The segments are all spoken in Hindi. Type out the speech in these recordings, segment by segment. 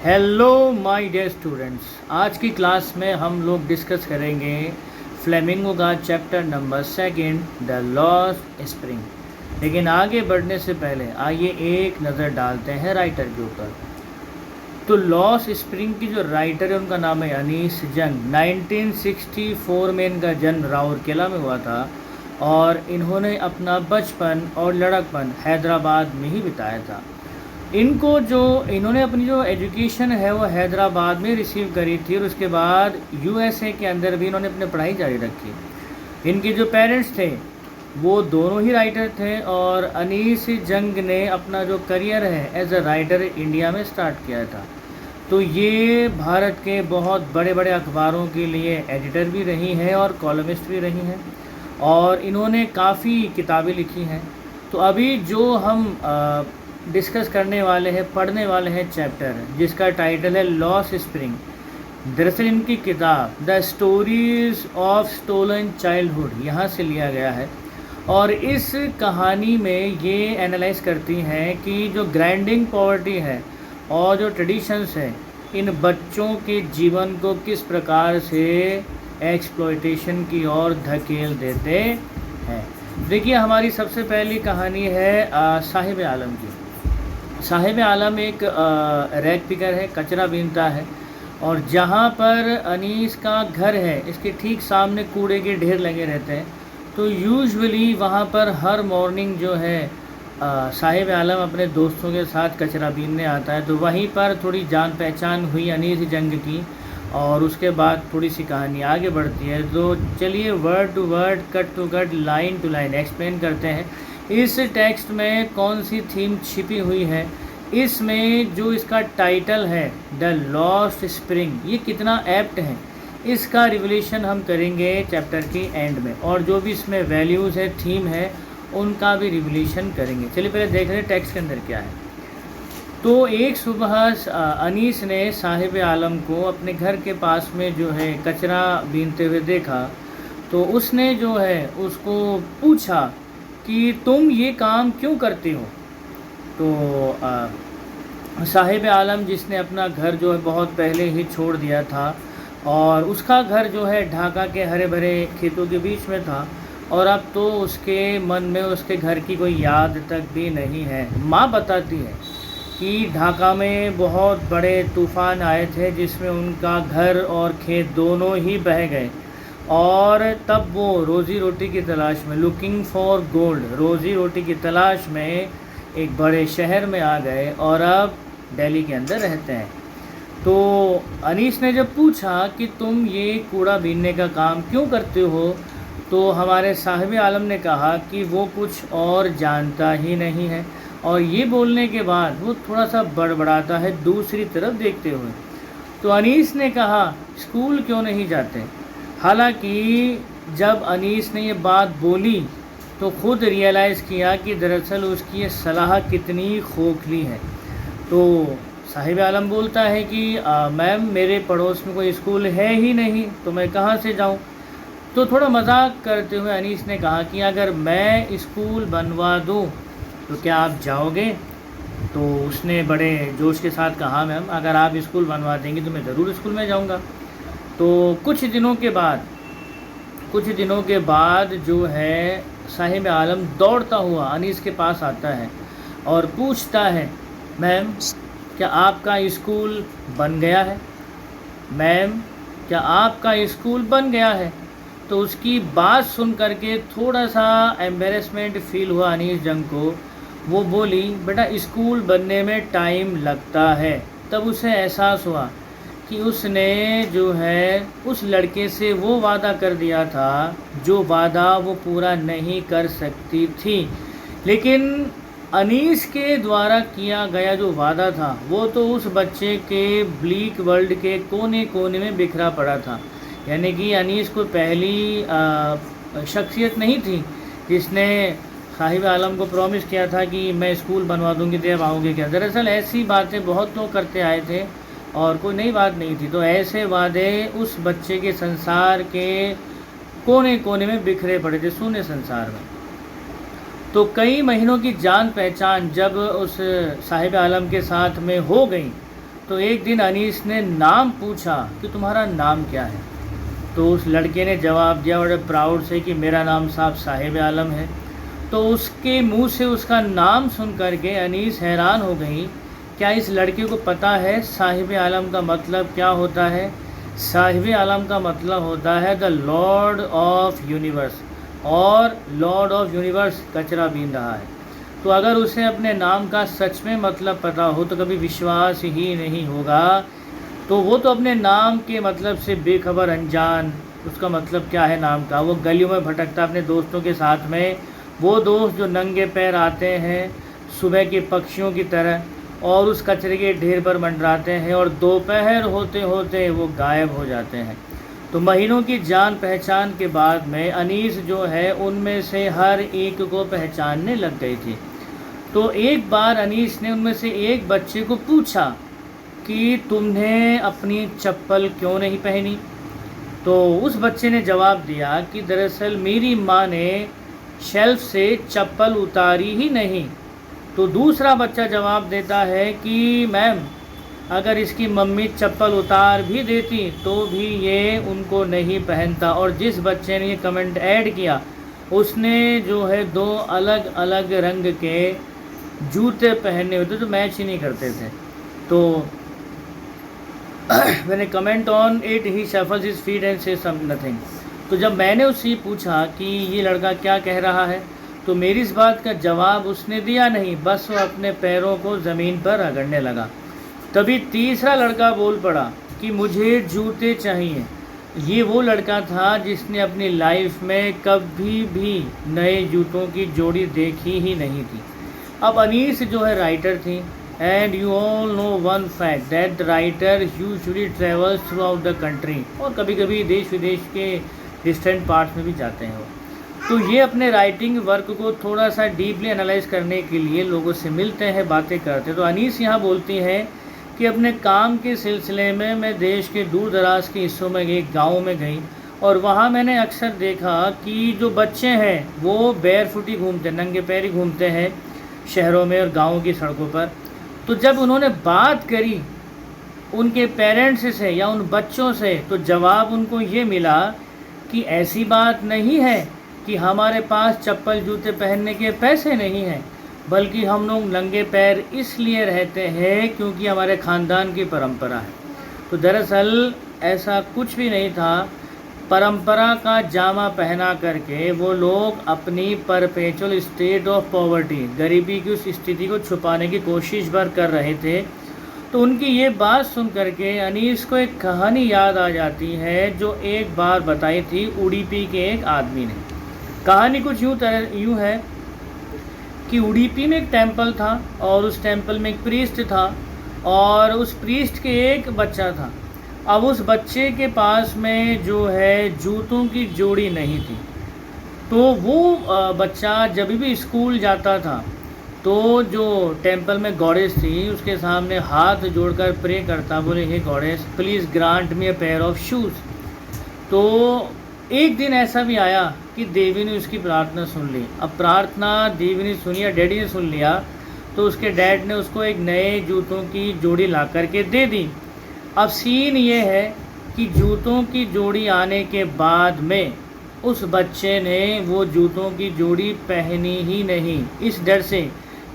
हेलो माय डियर स्टूडेंट्स, आज की क्लास में हम लोग डिस्कस करेंगे फ्लेमिंगो का chapter number 2 the lost spring. लेकिन आगे बढ़ने से पहले आइए एक नज़र डालते हैं राइटर के ऊपर। तो लॉस्ट स्प्रिंग की जो राइटर है उनका नाम है अनीस जंग। 1964 में इनका जन्म राउरकेला में हुआ था और इन्होंने अपना बचपन और लड़कपन हैदराबाद में ही बिताया था। इन्होंने अपनी जो एजुकेशन है वो हैदराबाद में रिसीव करी थी और उसके बाद यूएसए के अंदर भी इन्होंने अपनी पढ़ाई जारी रखी। इनके जो पेरेंट्स थे वो दोनों ही राइटर थे और अनीस जंग ने अपना जो करियर है एज अ राइटर इंडिया में स्टार्ट किया था। तो ये भारत के बहुत बड़े बड़े अखबारों के लिए एडिटर भी रही हैं और कॉलमिस्ट भी रही हैं और इन्होंने काफ़ी किताबें लिखी हैं। तो अभी जो हम डिस्कस करने वाले हैं, पढ़ने वाले हैं चैप्टर जिसका टाइटल है लॉस्ट स्प्रिंग। दरअसल इनकी किताब the stories of stolen childhood यहाँ से लिया गया है और इस कहानी में ये एनालाइज करती हैं कि जो ग्राइंडिंग पॉवर्टी है और जो ट्रेडिशंस है इन बच्चों के जीवन को किस प्रकार से एक्सप्लॉयटेशन की ओर धकेल देते हैं। देखिए, हमारी सबसे पहली कहानी है साहिब आलम की। साहिब आलम एक रैग पिकर है, कचरा बीनता है और जहाँ पर अनीस का घर है इसके ठीक सामने कूड़े के ढेर लगे रहते हैं। तो यूजुअली वहाँ पर हर मॉर्निंग जो है साहिब आलम अपने दोस्तों के साथ कचरा बीनने आता है। तो वहीं पर थोड़ी जान पहचान हुई अनीस जंग की और उसके बाद थोड़ी सी कहानी आगे बढ़ती है। तो चलिए word to word, cut to cut, line to line explain करते हैं इस टेक्स्ट में कौन सी थीम छिपी हुई है। इसमें जो इसका टाइटल है द लॉस्ट स्प्रिंग, ये कितना एप्ट है इसका रिवलेशन हम करेंगे चैप्टर के एंड में और जो भी इसमें वैल्यूज़ है, थीम है, उनका भी रिवलेशन करेंगे। चलिए पहले देख रहे हैं टेक्स्ट के अंदर क्या है। तो एक सुबह अनीस ने साहिब आलम को अपने घर के पास में जो है कचरा बीनते हुए देखा। तो उसने जो है उसको पूछा कि तुम ये काम क्यों करते हो। तो साहिब आलम जिसने अपना घर जो है बहुत पहले ही छोड़ दिया था और उसका घर जो है ढाका के हरे भरे खेतों के बीच में था और अब तो उसके मन में उसके घर की कोई याद तक भी नहीं है। माँ बताती है कि ढाका में बहुत बड़े तूफ़ान आए थे जिसमें उनका घर और खेत दोनों ही बह गए और तब वो रोज़ी रोटी की तलाश में, लुकिंग फॉर गोल्ड, रोज़ी रोटी की तलाश में एक बड़े शहर में आ गए और अब दिल्ली के अंदर रहते हैं। तो अनीस ने जब पूछा कि तुम ये कूड़ा बीनने का काम क्यों करते हो, तो हमारे साहिब आलम ने कहा कि वो कुछ और जानता ही नहीं है और ये बोलने के बाद वो थोड़ा सा बड़बड़ाता है दूसरी तरफ देखते हुए। तो अनीस ने कहा स्कूल क्यों नहीं जाते। हालांकि जब अनीस ने ये बात बोली तो ख़ुद रियलाइज़ किया कि दरअसल उसकी ये सलाह कितनी खोखली है। तो साहिब आलम बोलता है कि मैम मेरे पड़ोस में कोई स्कूल है ही नहीं तो मैं कहाँ से जाऊँ। तो थोड़ा मजाक करते हुए अनीस ने कहा कि अगर मैं स्कूल बनवा दूँ तो क्या आप जाओगे। तो उसने बड़े जोश के साथ कहा मैम अगर आप स्कूल बनवा देंगी तो मैं ज़रूर स्कूल में जाऊँगा। तो कुछ दिनों के बाद जो है साहिब आलम दौड़ता हुआ अनीस के पास आता है और पूछता है मैम क्या आपका स्कूल बन गया है। मैम क्या आपका स्कूल बन गया है। तो उसकी बात सुन करके थोड़ा सा एम्बेरसमेंट फील हुआ अनीस जंग को। वो बोली बेटा स्कूल बनने में टाइम लगता है। तब उसे एहसास हुआ कि उसने जो है उस लड़के से वो वादा कर दिया था जो वादा वो पूरा नहीं कर सकती थी। लेकिन अनीस के द्वारा किया गया जो वादा था वो तो उस बच्चे के ब्लीक वर्ल्ड के कोने कोने में बिखरा पड़ा था। यानी कि अनीस को पहली शख्सियत नहीं थी जिसने साहिब आलम को प्रॉमिस किया था कि मैं स्कूल बनवा दूंगी तो अब आओगे क्या। दरअसल ऐसी बातें बहुत लोग करते आए थे और कोई नई बात नहीं थी। तो ऐसे वादे उस बच्चे के संसार के कोने कोने में बिखरे पड़े थे, शून्य संसार में। तो कई महीनों की जान पहचान जब उस साहिब आलम के साथ में हो गई तो एक दिन अनीस ने नाम पूछा कि तुम्हारा नाम क्या है। तो उस लड़के ने जवाब दिया बड़े प्राउड से कि मेरा नाम साहब साहिब आलम है। तो उसके मुंह से उसका नाम सुन करके अनीस हैरान हो गई, क्या इस लड़के को पता है साहिब आलम का मतलब क्या होता है? साहिब आलम का मतलब होता है द लॉर्ड ऑफ यूनिवर्स, और लॉर्ड ऑफ यूनिवर्स कचरा बीन रहा है। तो अगर उसे अपने नाम का सच में मतलब पता हो तो कभी विश्वास ही नहीं होगा। तो वो तो अपने नाम के मतलब से बेखबर, अनजान, उसका मतलब क्या है नाम का। वो गलियों में भटकता अपने दोस्तों के साथ में, वो दोस्त जो नंगे पैर आते हैं सुबह के पक्षियों की तरह और उस कचरे के ढेर पर मंडराते हैं, और दोपहर होते होते वो गायब हो जाते हैं। तो महीनों की जान पहचान के बाद में अनीस जो है उनमें से हर एक को पहचानने लग गई थी। तो एक बार अनीस ने उनमें से एक बच्चे को पूछा कि तुमने अपनी चप्पल क्यों नहीं पहनी? तो उस बच्चे ने जवाब दिया कि दरअसल मेरी माँ ने शेल्फ से चप्पल उतारी ही नहीं। तो दूसरा बच्चा जवाब देता है कि मैम, अगर इसकी मम्मी चप्पल उतार भी देती तो भी ये उनको नहीं पहनता। और जिस बच्चे ने ये कमेंट ऐड किया उसने जो है 2 अलग अलग रंग के जूते पहने हुए थे जो मैच ही नहीं करते थे। तो when I comment on it he shuffles his feet and से सम नथिंग। तो जब मैंने उससे पूछा कि ये लड़का क्या कह रहा है, तो मेरी इस बात का जवाब उसने दिया नहीं, बस वो अपने पैरों को ज़मीन पर रगड़ने लगा। तभी तीसरा लड़का बोल पड़ा कि मुझे जूते चाहिए। ये वो लड़का था जिसने अपनी लाइफ में कभी भी नए जूतों की जोड़ी देखी ही नहीं थी। अब अनीस जो है राइटर थी, and you all know one fact that the writer usually travels through out the country, और कभी कभी देश विदेश के डिस्टेंट पार्ट्स में भी जाते हैं वो। तो ये अपने राइटिंग वर्क को थोड़ा सा डीपली एनालाइज करने के लिए लोगों से मिलते हैं, बातें करते हैं। तो अनीस यहाँ बोलती हैं कि अपने काम के सिलसिले में मैं देश के दूर दराज के हिस्सों में गई, गाँव में गई, और वहाँ मैंने अक्सर देखा कि जो बच्चे हैं वो बेयरफुट ही घूमते, नंगे पैर ही घूमते हैं शहरों में और गाँव की सड़कों पर। तो जब उन्होंने बात करी उनके पेरेंट्स से या उन बच्चों से, तो जवाब उनको ये मिला कि ऐसी बात नहीं है कि हमारे पास चप्पल जूते पहनने के पैसे नहीं हैं, बल्कि हम लोग नंगे पैर इसलिए रहते हैं क्योंकि हमारे ख़ानदान की परंपरा है। तो दरअसल ऐसा कुछ भी नहीं था। परंपरा का जामा पहना करके वो लोग अपनी परपेचुअल स्टेट ऑफ पॉवर्टी, गरीबी की उस स्थिति को छुपाने की कोशिश भर कर रहे थे। तो उनकी ये बात सुन करके अनीस को एक कहानी याद आ जाती है जो एक बार बताई थी उडुपी के एक आदमी ने। कहानी कुछ यूँ है कि उडुपी में एक टेंपल था और उस टेंपल में एक प्रीस्ट था, और उस प्रीस्ट के एक बच्चा था। अब उस बच्चे के पास में जो है जूतों की जोड़ी नहीं थी। तो वो बच्चा जब भी स्कूल जाता था तो जो टेंपल में गॉडेस थी उसके सामने हाथ जोड़कर प्रे करता, बोले हे goddess please grant me a pair of shoes. तो एक दिन ऐसा भी आया कि देवी ने उसकी प्रार्थना सुन ली। अब प्रार्थना देवी ने सुनी या डैडी ने सुन लिया, तो उसके डैड ने उसको एक नए जूतों की जोड़ी ला करके दे दी। अब सीन ये है कि जूतों की जोड़ी आने के बाद में उस बच्चे ने वो जूतों की जोड़ी पहनी ही नहीं, इस डर से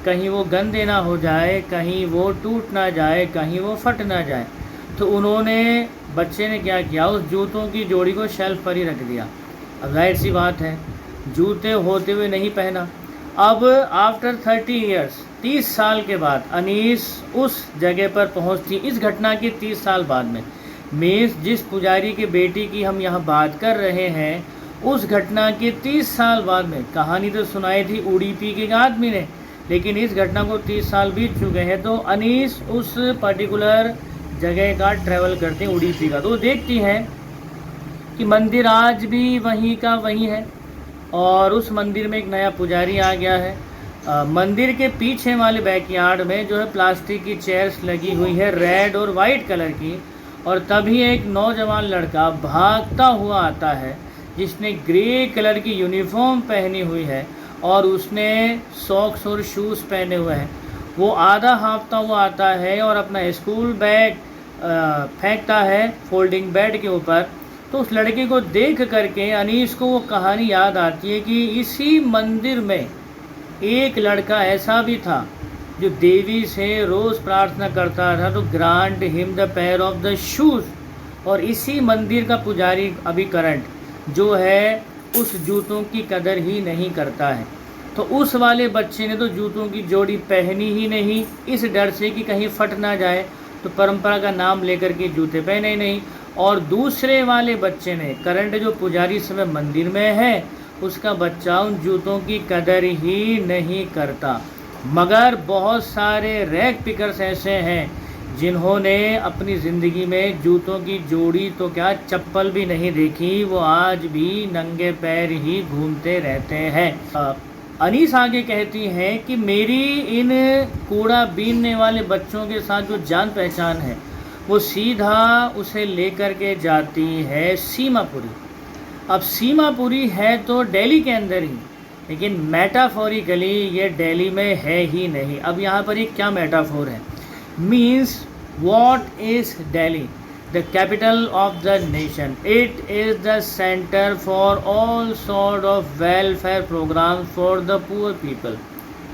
कहीं वो गंदे ना हो जाए, कहीं वो टूट ना जाए, कहीं वो फट ना जाए। तो बच्चे ने क्या किया, उस जूतों की जोड़ी को शेल्फ पर ही रख दिया। अब जाहिर सी बात है जूते होते हुए नहीं पहना। अब आफ्टर 30 ईयर्स, 30 साल के बाद अनीस उस जगह पर पहुंचती। इस घटना के 30 साल बाद में मीन्स जिस पुजारी की बेटी की हम यहाँ बात कर रहे हैं, उस घटना के 30 साल बाद में, कहानी तो सुनाई थी उडुपी के आदमी ने, लेकिन इस घटना को 30 साल बीत चुके हैं। तो अनीस उस पर्टिकुलर जगह का ट्रैवल करते हैं, उडुपी का। तो देखती हैं कि मंदिर आज भी वहीं का वहीं है, और उस मंदिर में एक नया पुजारी आ गया है। मंदिर के पीछे वाले बैकयार्ड में जो है प्लास्टिक की चेयर्स लगी हुई है रेड और वाइट कलर की, और तभी एक नौजवान लड़का भागता हुआ आता है जिसने ग्रे कलर की यूनिफॉर्म पहनी हुई है और उसने सॉक्स और शूज़ पहने हुए हैं। वो आधा हाँफता हुआ आता है और अपना स्कूल बैग फेंकता है फोल्डिंग बेड के ऊपर। तो उस लड़के को देख करके अनीस को वो कहानी याद आती है कि इसी मंदिर में एक लड़का ऐसा भी था जो देवी से रोज़ प्रार्थना करता था, तो grant him the pair of the shoes. और इसी मंदिर का पुजारी अभी करंट जो है उस जूतों की कदर ही नहीं करता है। तो उस वाले बच्चे ने तो जूतों की जोड़ी पहनी ही नहीं, इस डर से कि कहीं फट ना जाए, तो परंपरा का नाम लेकर के जूते पहने ही नहीं। और दूसरे वाले बच्चे ने, करंट जो पुजारी समय मंदिर में है, उसका बच्चा उन जूतों की कदर ही नहीं करता। मगर बहुत सारे रैग पिकर्स ऐसे हैं जिन्होंने अपनी ज़िंदगी में जूतों की जोड़ी तो क्या चप्पल भी नहीं देखी, वो आज भी नंगे पैर ही घूमते रहते हैं। अनीस आगे कहती हैं कि मेरी इन कूड़ा बीनने वाले बच्चों के साथ जो जान पहचान है वो सीधा उसे लेकर के जाती है सीमापुरी। अब सीमापुरी है तो दिल्ली के अंदर ही, लेकिन मेटाफोरिकली ये दिल्ली में है ही नहीं। अब यहाँ पर एक क्या मेटाफोर है, means what is Delhi? the capital of the nation. It is the center for all sort of welfare programs for the poor people.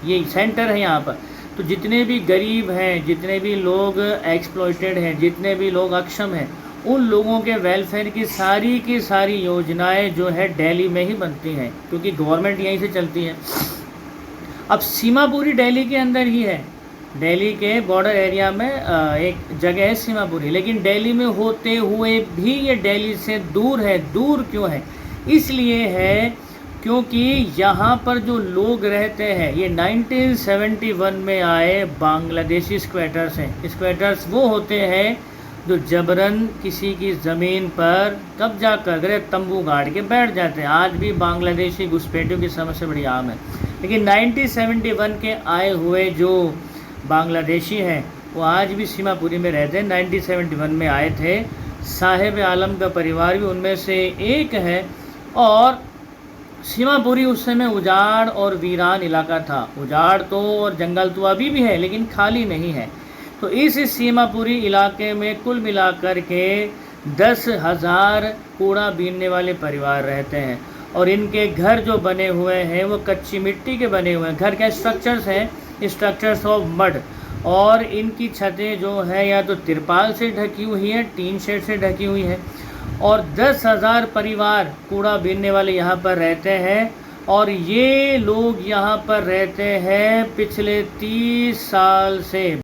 ये सेंटर है यहाँ पर। तो जितने भी गरीब हैं, जितने भी लोग एक्सप्लॉइटेड हैं, जितने भी लोग अक्षम हैं, उन लोगों के वेलफेयर की सारी योजनाएं जो है दिल्ली में ही बनती हैं, क्योंकि गवर्नमेंट यहीं से चलती है। अब सीमापुरी दिल्ली के अंदर ही है, दिल्ली के बॉर्डर एरिया में एक जगह है सीमापुरी, लेकिन दिल्ली में होते हुए भी ये दिल्ली से दूर है। दूर क्यों है? इसलिए है क्योंकि यहाँ पर जो लोग रहते हैं ये 1971 में आए बांग्लादेशी स्क्वैटर्स हैं। स्क्वैटर्स वो होते हैं जो जबरन किसी की ज़मीन पर कब्जा कर तंबू गाड़ के बैठ जाते हैं। आज भी बांग्लादेशी घुसपैठियों की समस्या बड़ी आम है, लेकिन 1971 के आए हुए जो बांग्लादेशी हैं वो आज भी सीमापुरी में रहते हैं। 1971 में आए थे। साहिब आलम का परिवार भी उनमें से एक है। और सीमापुरी उस समय उजाड़ और वीरान इलाका था। उजाड़ तो और जंगल तो अभी भी है, लेकिन खाली नहीं है। तो इस सीमापुरी इलाके में कुल मिलाकर के 10,000 कूड़ा बीनने वाले परिवार रहते हैं। और इनके घर जो बने हुए हैं वो कच्ची मिट्टी के बने हुए हैं। घर के स्ट्रक्चर्स हैं, स्ट्रक्चर्स ऑफ मड। और इनकी छतें जो है या तो तिरपाल से ढकी हुई है, टीन शेड से ढकी हुई है। और 10,000 परिवार कूड़ा बीनने वाले यहाँ पर रहते हैं। और ये लोग यहाँ पर रहते हैं पिछले 30 साल से।